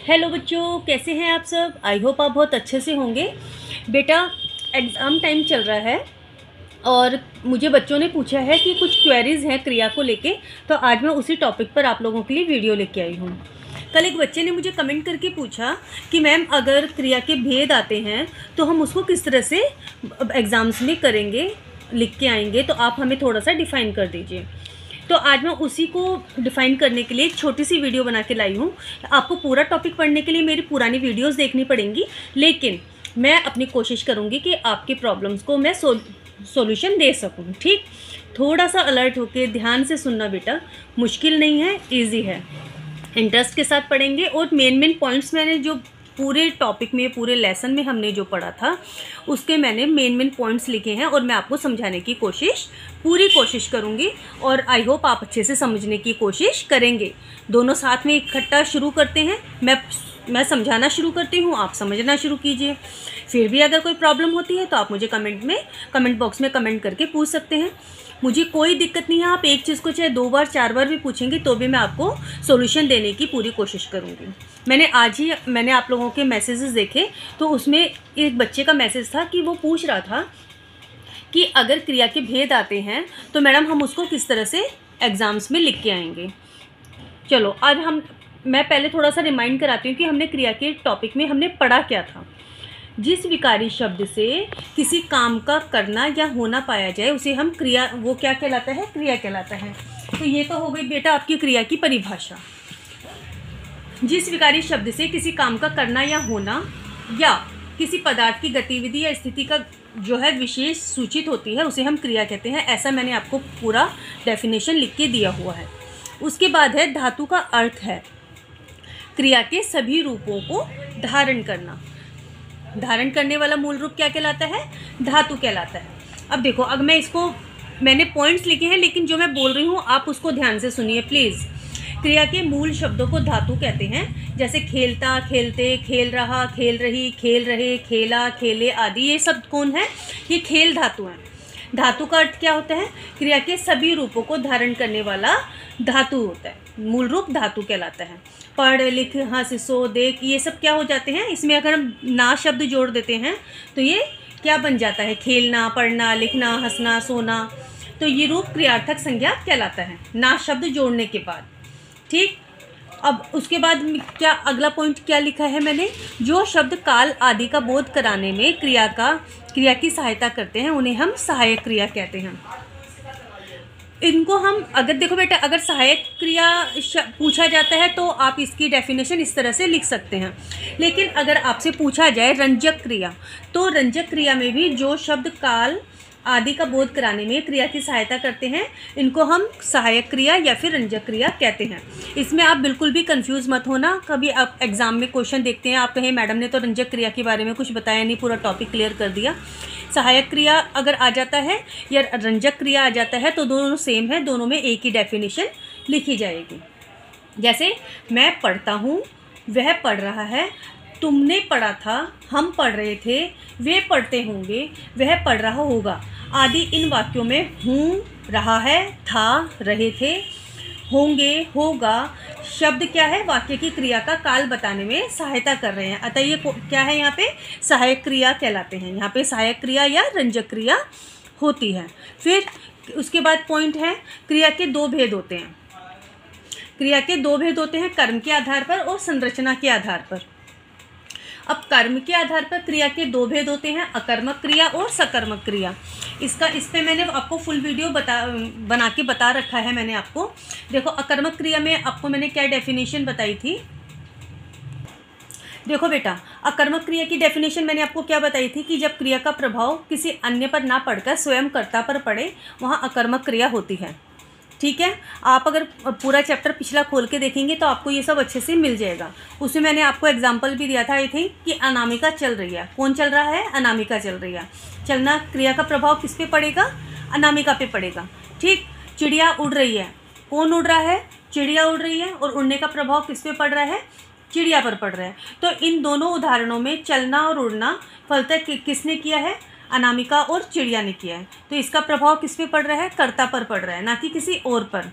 Hello बच्चों, कैसे हैं आप सब। आई होप आप बहुत अच्छे से होंगे। बेटा, एग्ज़ाम टाइम चल रहा है और मुझे बच्चों ने पूछा है कि कुछ क्वेरीज़ हैं क्रिया को लेके, तो आज मैं उसी टॉपिक पर आप लोगों के लिए वीडियो लेके आई हूँ। कल एक बच्चे ने मुझे कमेंट करके पूछा कि मैम अगर क्रिया के भेद आते हैं तो हम उसको किस तरह से एग्ज़ाम्स में करेंगे, लिख के आएंगे, तो आप हमें थोड़ा सा डिफ़ाइन कर दीजिए। तो आज मैं उसी को डिफ़ाइन करने के लिए एक छोटी सी वीडियो बना के लाई हूँ। आपको पूरा टॉपिक पढ़ने के लिए मेरी पुरानी वीडियोस देखनी पड़ेंगी, लेकिन मैं अपनी कोशिश करूँगी कि आपके प्रॉब्लम्स को मैं सॉल्यूशन दे सकूँ। ठीक, थोड़ा सा अलर्ट होकर ध्यान से सुनना बेटा, मुश्किल नहीं है, ईजी है। इंटरेस्ट के साथ पढ़ेंगे और मेन पॉइंट्स मैंने जो पूरे टॉपिक में, पूरे लेसन में हमने जो पढ़ा था उसके मैंने मेन पॉइंट्स लिखे हैं और मैं आपको समझाने की पूरी कोशिश करूँगी और आई होप आप अच्छे से समझने की कोशिश करेंगे। दोनों साथ में इकट्ठा शुरू करते हैं। मैं समझाना शुरू करती हूँ, आप समझना शुरू कीजिए। फिर भी अगर कोई प्रॉब्लम होती है तो आप मुझे कमेंट बॉक्स में कमेंट करके पूछ सकते हैं। मुझे कोई दिक्कत नहीं है, आप एक चीज़ को चाहे 2 बार 4 बार भी पूछेंगे तो भी मैं आपको सॉल्यूशन देने की पूरी कोशिश करूँगी। मैंने आप लोगों के मैसेजेस देखे तो उसमें एक बच्चे का मैसेज था कि वो पूछ रहा था कि अगर क्रिया के भेद आते हैं तो मैडम हम उसको किस तरह से एग्ज़ाम्स में लिख के आएंगे। चलो आज मैं पहले थोड़ा सा रिमाइंड कराती हूँ कि हमने क्रिया के टॉपिक में हमने पढ़ा क्या था। जिस विकारी शब्द से किसी काम का करना या होना पाया जाए उसे हम क्रिया, वो क्या कहलाता है, क्रिया कहलाता है। तो ये तो हो गई बेटा आपकी क्रिया की परिभाषा। जिस विकारी शब्द से किसी काम का करना या होना या किसी पदार्थ की गतिविधि या स्थिति का जो है विशेष सूचित होती है उसे हम क्रिया कहते हैं। ऐसा मैंने आपको पूरा डेफिनेशन लिख के दिया हुआ है। उसके बाद है धातु का अर्थ है क्रिया के सभी रूपों को धारण करना। धारण करने वाला मूल रूप क्या कहलाता है, धातु कहलाता है। अब देखो, अब मैंने पॉइंट्स लिखे हैं लेकिन जो मैं बोल रही हूँ आप उसको ध्यान से सुनिए प्लीज़। क्रिया के मूल शब्दों को धातु कहते हैं, जैसे खेलता, खेलते, खेल रहा, खेल रही, खेल रहे, खेला, खेले आदि। ये सब कौन है, ये खेल धातु हैं। धातु का अर्थ क्या होता है, क्रिया के सभी रूपों को धारण करने वाला धातु होता है। मूल रूप धातु कहलाता है। पढ़, लिख, हंस, सो, देख, ये सब क्या हो जाते हैं, इसमें अगर हम ना शब्द जोड़ देते हैं तो ये क्या बन जाता है, खेलना, पढ़ना, लिखना, हंसना, सोना। तो ये रूप क्रियार्थक संज्ञा कहलाता है ना शब्द जोड़ने के बाद। ठीक, अब उसके बाद क्या अगला पॉइंट क्या लिखा है मैंने, जो शब्द काल आदि का बोध कराने में क्रिया की सहायता करते हैं उन्हें हम सहायक क्रिया कहते हैं। इनको हम, अगर देखो बेटा, अगर सहायक क्रिया पूछा जाता है तो आप इसकी डेफिनेशन इस तरह से लिख सकते हैं। लेकिन अगर आपसे पूछा जाए रंजक क्रिया, तो रंजक क्रिया में भी जो शब्द काल आदि का बोध कराने में क्रिया की सहायता करते हैं इनको हम सहायक क्रिया या फिर रंजक क्रिया कहते हैं। इसमें आप बिल्कुल भी कंफ्यूज मत होना। कभी आप एग्ज़ाम में क्वेश्चन देखते हैं, आप कहें मैडम ने तो रंजक क्रिया के बारे में कुछ बताया नहीं, पूरा टॉपिक क्लियर कर दिया। सहायक क्रिया अगर आ जाता है या रंजक क्रिया आ जाता है तो दोनों सेम है, दोनों में एक ही डेफिनेशन लिखी जाएगी। जैसे मैं पढ़ता हूँ, वह पढ़ रहा है, तुमने पढ़ा था, हम पढ़ रहे थे, वे पढ़ते होंगे, वह पढ़ रहा होगा आदि। इन वाक्यों में हूँ, रहा है, था, रहे थे, होंगे, होगा शब्द क्या है, वाक्य की क्रिया का काल बताने में सहायता कर रहे हैं। अतः ये क्या है, यहाँ पे सहायक क्रिया कहलाते हैं। यहाँ पे सहायक क्रिया या रंजक क्रिया होती है। फिर उसके बाद पॉइंट है, क्रिया के 2 भेद होते हैं। क्रिया के 2 भेद होते हैं, कर्म के आधार पर और संरचना के आधार पर। अब कर्म के आधार पर क्रिया के 2 भेद होते हैं, अकर्मक क्रिया और सकर्मक क्रिया। इस पे मैंने आपको फुल वीडियो बना के बता रखा है मैंने आपको। देखो, अकर्मक क्रिया में आपको मैंने क्या डेफिनेशन बताई थी। देखो बेटा, अकर्मक क्रिया की डेफिनेशन मैंने आपको क्या बताई थी कि जब क्रिया का प्रभाव किसी अन्य पर ना पड़कर स्वयं कर्ता पर पड़े वहाँ अकर्मक क्रिया होती है। ठीक है, आप अगर पूरा चैप्टर पिछला खोल के देखेंगे तो आपको ये सब अच्छे से मिल जाएगा। उसमें मैंने आपको एग्जांपल भी दिया था, आई थिंक, कि अनामिका चल रही है। कौन चल रहा है, अनामिका चल रही है। चलना क्रिया का प्रभाव किस पे पड़ेगा, अनामिका पे पड़ेगा। ठीक, चिड़िया उड़ रही है, कौन उड़ रहा है, चिड़िया उड़ रही है, और उड़ने का प्रभाव किस पे पड़ रहा है, चिड़िया पर पड़ रहा है। तो इन दोनों उदाहरणों में चलना और उड़ना फलतः किसने किया है, अनामिका और चिड़िया ने किया है। तो इसका प्रभाव किस पे पड़ रहा है, कर्ता पर पड़ रहा है, ना कि किसी और पर।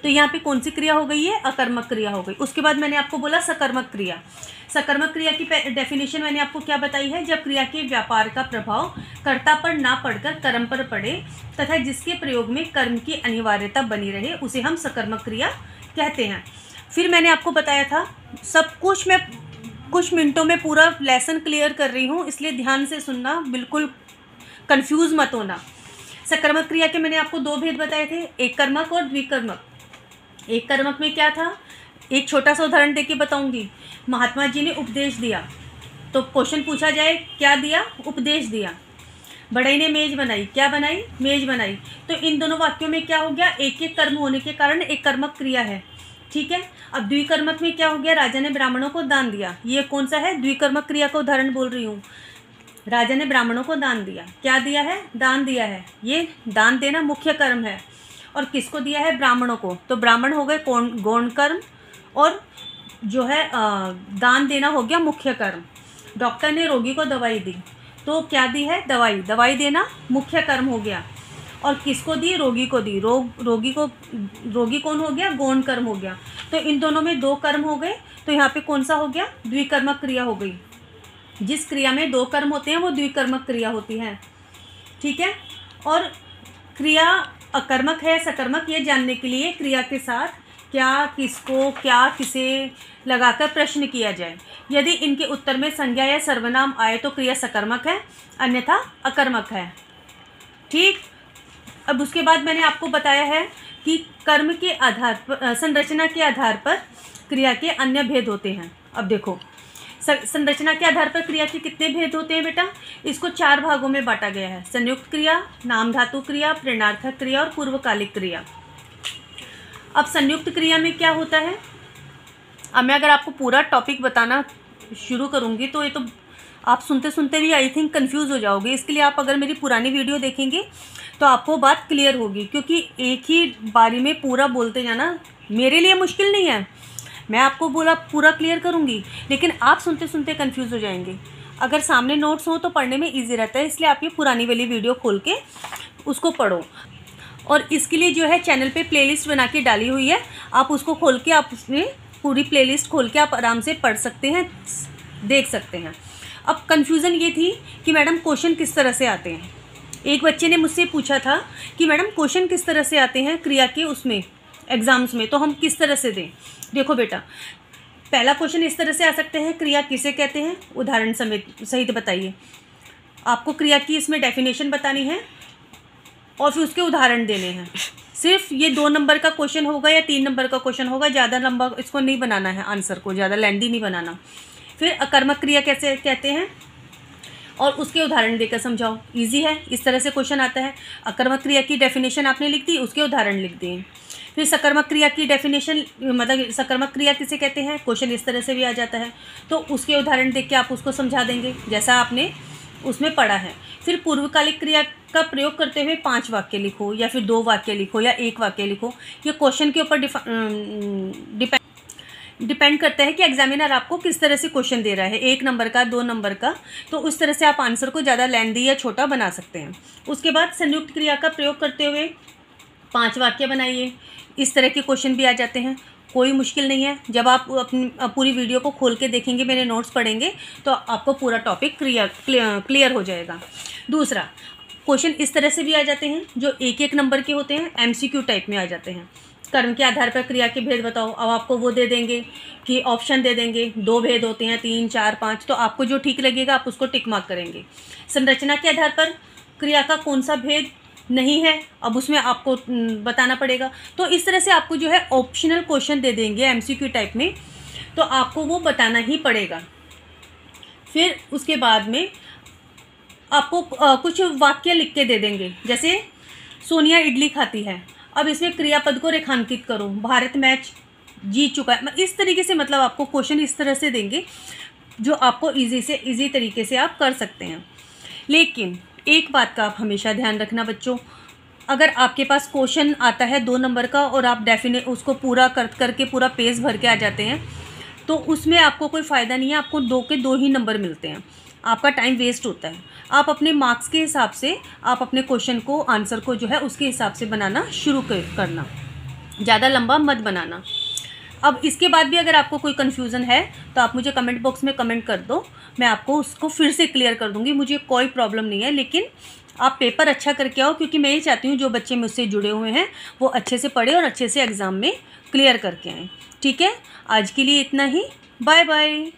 तो यहाँ पे कौन सी क्रिया हो गई है? अकर्मक क्रिया हो गई। उसके बाद मैंने आपको बोला सकर्मक क्रिया। सकर्मक क्रिया की डेफिनेशन मैंने आपको क्या बताई है? जब क्रिया के व्यापार का प्रभाव कर्ता पर ना पड़कर कर्म पर पड़े तथा जिसके प्रयोग में कर्म की अनिवार्यता बनी रहे, उसे हम सकर्मक क्रिया कहते हैं। फिर मैंने आपको बताया था, सब कुछ मैं कुछ मिनटों में पूरा लेसन क्लियर कर रही हूँ, इसलिए ध्यान से सुनना, बिल्कुल कंफ्यूज मत होना। सकर्मक क्रिया के मैंने आपको दो भेद बताए थे, एक कर्मक और द्विकर्मक। एक कर्मक में क्या था? एक छोटा सा उदाहरण देके बताऊंगी। महात्मा जी ने उपदेश दिया, तो क्वेश्चन पूछा जाए क्या दिया? उपदेश दिया। बढ़ई ने मेज बनाई, क्या बनाई? मेज बनाई। तो इन दोनों वाक्यों में क्या हो गया? एक एक कर्म होने के कारण एक कर्मक क्रिया है, ठीक है। अब द्विकर्मक में क्या हो गया? राजा ने ब्राह्मणों को दान दिया। ये कौन सा है? द्विकर्मक क्रिया का उदाहरण बोल रही हूँ। राजा ने ब्राह्मणों को दान दिया। क्या दिया है? दान दिया है। ये दान देना मुख्य कर्म है। और किसको दिया है? ब्राह्मणों को। तो ब्राह्मण हो गए गौण कर्म, और जो है दान देना हो गया मुख्य कर्म। डॉक्टर ने रोगी को दवाई दी, तो क्या दी है? दवाई। दवाई देना मुख्य कर्म हो गया। और किसको दी? रोगी को दी। रोगी कौन हो गया? गौण कर्म हो गया। तो इन दोनों में दो कर्म हो गए, तो यहाँ पे कौन सा हो गया? द्विकर्मक क्रिया हो गई। जिस क्रिया में दो कर्म होते हैं वो द्विकर्मक क्रिया होती है, ठीक है। और क्रिया अकर्मक है सकर्मक, ये जानने के लिए क्रिया के साथ क्या, किसको, क्या, किसे लगाकर प्रश्न किया जाए। यदि इनके उत्तर में संज्ञा या सर्वनाम आए तो क्रिया सकर्मक है, अन्यथा अकर्मक है, ठीक। अब उसके बाद मैंने आपको बताया है कि कर्म के आधार पर, संरचना के आधार पर क्रिया के अन्य भेद होते हैं। अब देखो, संरचना के आधार पर क्रिया के कितने भेद होते हैं बेटा? इसको 4 भागों में बांटा गया है। संयुक्त क्रिया, नाम धातु क्रिया, प्रेरणार्थक क्रिया और पूर्वकालिक क्रिया। अब संयुक्त क्रिया में क्या होता है? अब मैं अगर आपको पूरा टॉपिक बताना शुरू करूंगी तो ये तो आप सुनते सुनते भी आई थिंक कंफ्यूज हो जाओगे। इसके लिए आप अगर मेरी पुरानी वीडियो देखेंगे तो आपको बात क्लियर होगी, क्योंकि एक ही बारी में पूरा बोलते जाना मेरे लिए मुश्किल नहीं है। मैं आपको बोला पूरा क्लियर करूंगी, लेकिन आप सुनते सुनते कंफ्यूज हो जाएंगे। अगर सामने नोट्स हो तो पढ़ने में ईजी रहता है, इसलिए आप ये पुरानी वाली वीडियो खोल के उसको पढ़ो। और इसके लिए जो है चैनल पे प्लेलिस्ट बना के डाली हुई है, आप उसको खोल के, आप उसमें पूरी प्लेलिस्ट खोल के आप आराम से पढ़ सकते हैं, देख सकते हैं। अब कन्फ्यूज़न ये थी कि मैडम क्वेश्चन किस तरह से आते हैं। एक बच्चे ने मुझसे पूछा था कि मैडम क्वेश्चन किस तरह से आते हैं क्रिया के उसमें एग्ज़ाम्स में, तो हम किस तरह से दें। देखो बेटा, पहला क्वेश्चन इस तरह से आ सकते हैं, क्रिया किसे कहते हैं, उदाहरण सहित बताइए। आपको क्रिया की इसमें डेफिनेशन बतानी है और फिर उसके उदाहरण देने हैं। सिर्फ ये 2 नंबर का क्वेश्चन होगा या 3 नंबर का क्वेश्चन होगा, ज़्यादा लंबा इसको नहीं बनाना है, आंसर को ज़्यादा लेंदी नहीं बनाना। फिर अकर्मक क्रिया कैसे कहते हैं और उसके उदाहरण देकर समझाओ। इजी है, इस तरह से क्वेश्चन आता है। अकर्मक क्रिया की डेफिनेशन आपने लिख दी, उसके उदाहरण लिख दिए। फिर सकर्मक क्रिया की डेफिनेशन, मतलब सकर्मक क्रिया किसे कहते हैं, क्वेश्चन इस तरह से भी आ जाता है, तो उसके उदाहरण देख के आप उसको समझा देंगे जैसा आपने उसमें पढ़ा है। फिर पूर्वकालिक क्रिया का प्रयोग करते हुए 5 वाक्य लिखो या फिर 2 वाक्य लिखो या 1 वाक्य लिखो। ये क्वेश्चन के ऊपर डिपेंड करता है कि एग्जामिनर आपको किस तरह से क्वेश्चन दे रहा है, 1 नंबर का, 2 नंबर का, तो उस तरह से आप आंसर को ज़्यादा लेंदी या छोटा बना सकते हैं। उसके बाद संयुक्त क्रिया का प्रयोग करते हुए 5 वाक्य बनाइए। इस तरह के क्वेश्चन भी आ जाते हैं, कोई मुश्किल नहीं है। जब आप अपनी पूरी वीडियो को खोल के देखेंगे, मेरे नोट्स पढ़ेंगे, तो आपको पूरा टॉपिक क्लियर हो जाएगा। दूसरा क्वेश्चन इस तरह से भी आ जाते हैं जो 1-1 नंबर के होते हैं, MCQ टाइप में आ जाते हैं। कर्म के आधार पर क्रिया के भेद बताओ। अब आपको वो दे देंगे कि ऑप्शन दे देंगे, 2 भेद होते हैं, 3, 4, 5, तो आपको जो ठीक लगेगा आप उसको टिक मार्क करेंगे। संरचना के आधार पर क्रिया का कौन सा भेद नहीं है, अब उसमें आपको बताना पड़ेगा। तो इस तरह से आपको जो है ऑप्शनल क्वेश्चन दे देंगे MCQ टाइप में, तो आपको वो बताना ही पड़ेगा। फिर उसके बाद में आपको कुछ वाक्य लिख के दे देंगे, जैसे सोनिया इडली खाती है, अब इसमें क्रियापद को रेखांकित करो, भारत मैच जीत चुका है। इस तरीके से, मतलब आपको क्वेश्चन इस तरह से देंगे जो आपको इजी तरीके से आप कर सकते हैं। लेकिन एक बात का आप हमेशा ध्यान रखना बच्चों, अगर आपके पास क्वेश्चन आता है 2 नंबर का और आप उसको पूरा करके पूरा पेज भर के आ जाते हैं, तो उसमें आपको कोई फ़ायदा नहीं है। आपको 2 के 2 ही नंबर मिलते हैं, आपका टाइम वेस्ट होता है। आप अपने मार्क्स के हिसाब से आप अपने क्वेश्चन को, आंसर को जो है उसके हिसाब से बनाना शुरू करना। ज़्यादा लंबा मत बनाना। अब इसके बाद भी अगर आपको कोई कन्फ्यूज़न है तो आप मुझे कमेंट बॉक्स में कमेंट कर दो, मैं आपको उसको फिर से क्लियर कर दूँगी, मुझे कोई प्रॉब्लम नहीं है। लेकिन आप पेपर अच्छा करके आओ, क्योंकि मैं ये चाहती हूँ जो बच्चे मुझसे जुड़े हुए हैं वो अच्छे से पढ़े और अच्छे से एग्ज़ाम में क्लियर करके आएँ। ठीक है, आज के लिए इतना ही। Bye bye.